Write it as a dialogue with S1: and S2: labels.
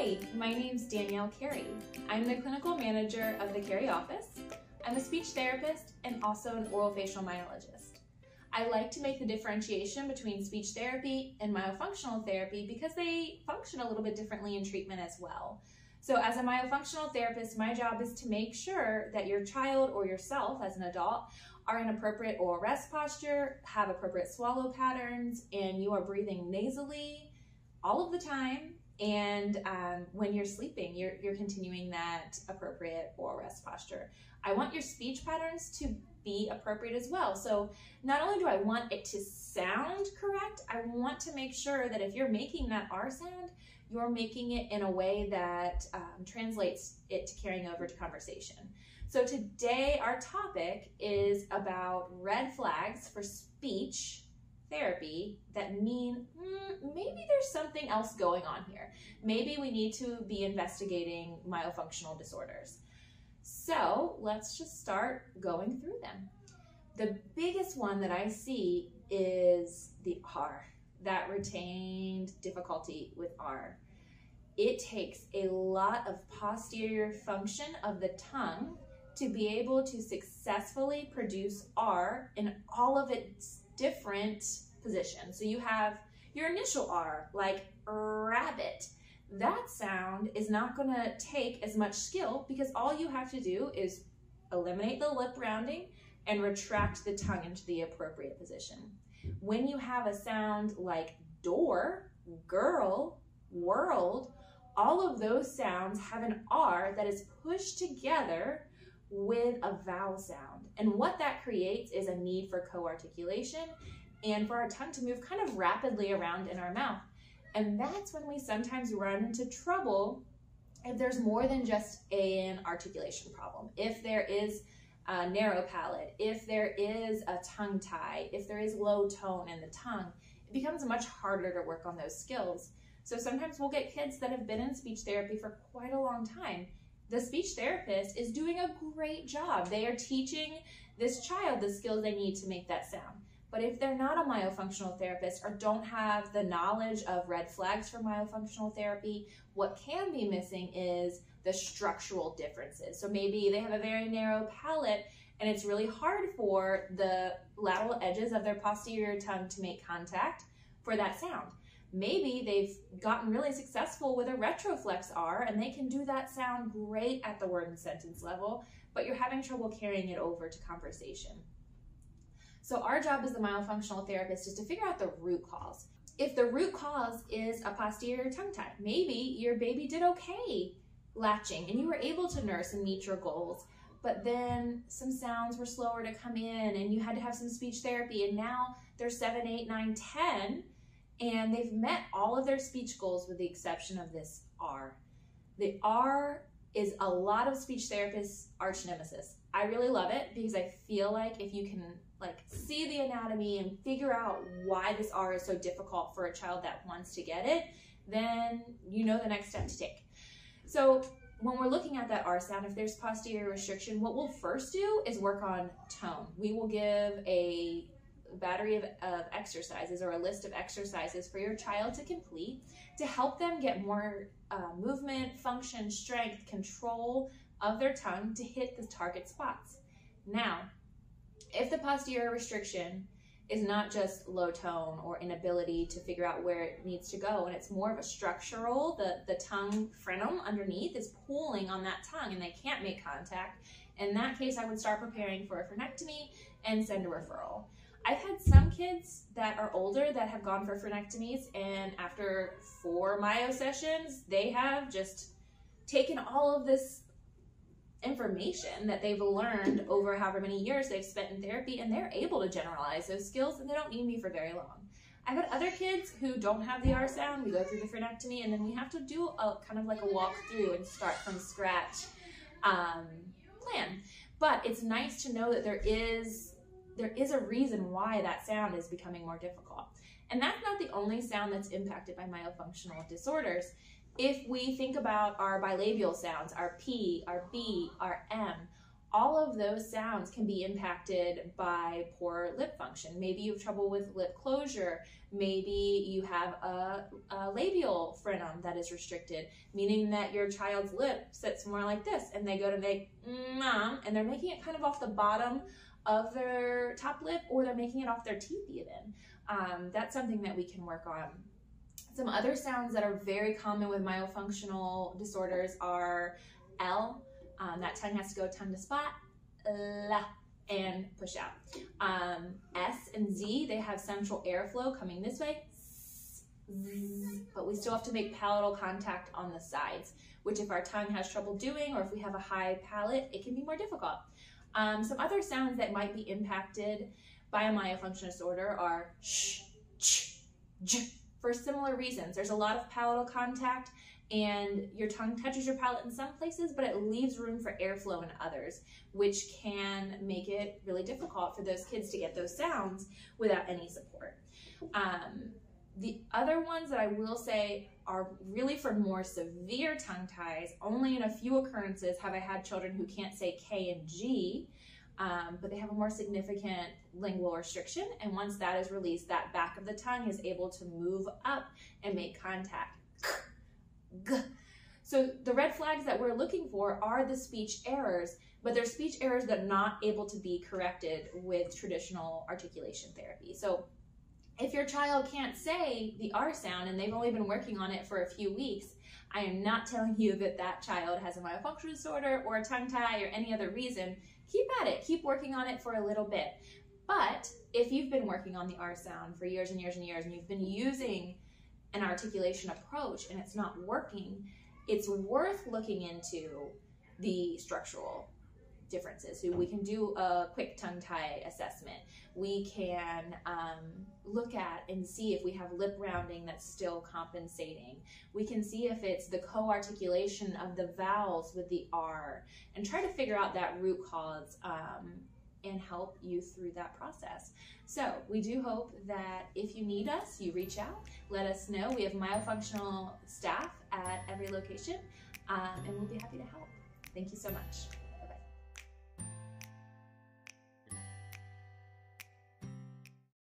S1: Hi, my name's Danielle Carey. I'm the clinical manager of the Carey office. I'm a speech therapist and also an orofacial myologist. I like to make the differentiation between speech therapy and myofunctional therapy because they function a little bit differently in treatment as well. So as a myofunctional therapist, my job is to make sure that your child or yourself as an adult are in appropriate oral rest posture, have appropriate swallow patterns, and you are breathing nasally all of the time. And when you're sleeping, you're continuing that appropriate oral rest posture. I want your speech patterns to be appropriate as well. So not only do I want it to sound correct, I want to make sure that if you're making that R sound, you're making it in a way that translates it to carrying over to conversation. So today our topic is about red flags for speech therapy that mean maybe there's something else going on here. Maybe we need to be investigating myofunctional disorders. So let's just start going through them. The biggest one that I see is the R, that retained difficulty with R. It takes a lot of posterior function of the tongue to be able to successfully produce R in all of its different positions. So you have your initial R, like rabbit. That sound is not going to take as much skill because all you have to do is eliminate the lip rounding and retract the tongue into the appropriate position. When you have a sound like door, girl, world, all of those sounds have an R that is pushed together with a vowel sound. And what that creates is a need for co-articulation and for our tongue to move kind of rapidly around in our mouth. And that's when we sometimes run into trouble if there's more than just an articulation problem. If there is a narrow palate, if there is a tongue tie, if there is low tone in the tongue, it becomes much harder to work on those skills. So sometimes we'll get kids that have been in speech therapy for quite a long time. The speech therapist is doing a great job. They are teaching this child the skills they need to make that sound. But if they're not a myofunctional therapist or don't have the knowledge of red flags for myofunctional therapy, what can be missing is the structural differences. So maybe they have a very narrow palate and it's really hard for the lateral edges of their posterior tongue to make contact for that sound. Maybe they've gotten really successful with a retroflex R and they can do that sound great at the word and sentence level, but you're having trouble carrying it over to conversation. So our job as the myofunctional therapist is to figure out the root cause. If the root cause is a posterior tongue tie, maybe your baby did okay latching and you were able to nurse and meet your goals, but then some sounds were slower to come in and you had to have some speech therapy and now they're 7, 8, 9, 10 and they've met all of their speech goals with the exception of this R. The R is a lot of speech therapists' arch nemesis. I really love it because I feel like if you can see the anatomy and figure out why this R is so difficult for a child that wants to get it, then you know the next step to take. So when we're looking at that R sound, if there's posterior restriction, what we'll first do is work on tone. We will give a battery of exercises or a list of exercises for your child to complete to help them get more movement, function, strength, control of their tongue to hit the target spots. Now, if the posterior restriction is not just low tone or inability to figure out where it needs to go, and it's more of a structural, the tongue frenum underneath is pulling on that tongue and they can't make contact, in that case I would start preparing for a phrenectomy and send a referral. I've had some kids that are older that have gone for phrenectomies and after 4 myo sessions, they have just taken all of this information that they've learned over however many years they've spent in therapy and they're able to generalize those skills and they don't need me for very long. I've got other kids who don't have the R sound. We go through the phrenectomy and then we have to do a kind of like a walk through and start from scratch plan. But it's nice to know that there is a reason why that sound is becoming more difficult. And that's not the only sound that's impacted by myofunctional disorders. If we think about our bilabial sounds, our P, our B, our M, all of those sounds can be impacted by poor lip function. Maybe you have trouble with lip closure. Maybe you have a labial frenum that is restricted, meaning that your child's lip sits more like this and they go to make and they're making it kind of off the bottom of their top lip, or they're making it off their teeth even. That's something that we can work on. Some other sounds that are very common with myofunctional disorders are L. That tongue has to go tongue to spot, la, and push out. S and Z, they have central airflow coming this way, but we still have to make palatal contact on the sides, which if our tongue has trouble doing, or if we have a high palate, it can be more difficult. Some other sounds that might be impacted by a myofunctional disorder are sh, ch, j, for similar reasons. There's a lot of palatal contact, and your tongue touches your palate in some places, but it leaves room for airflow in others, which can make it really difficult for those kids to get those sounds without any support. The other ones that I will say are really for more severe tongue ties. Only in a few occurrences have I had children who can't say K and G, but they have a more significant lingual restriction, and once that is released, that back of the tongue is able to move up and make contact. G. So the red flags that we're looking for are the speech errors, but they're speech errors that are not able to be corrected with traditional articulation therapy. So if your child can't say the R sound and they've only been working on it for a few weeks, I am not telling you that that child has a myofunctional disorder or a tongue tie or any other reason. Keep at it, keep working on it for a little bit. But if you've been working on the R sound for years and years and years, and you've been using an articulation approach and it's not working, it's worth looking into the structural differences. So we can do a quick tongue tie assessment. We can look at and see if we have lip rounding that's still compensating. We can see if it's the co-articulation of the vowels with the R, and try to figure out that root cause and help you through that process. So we do hope that if you need us, you reach out, let us know. We have myofunctional staff at every location, and we'll be happy to help. Thank you so much.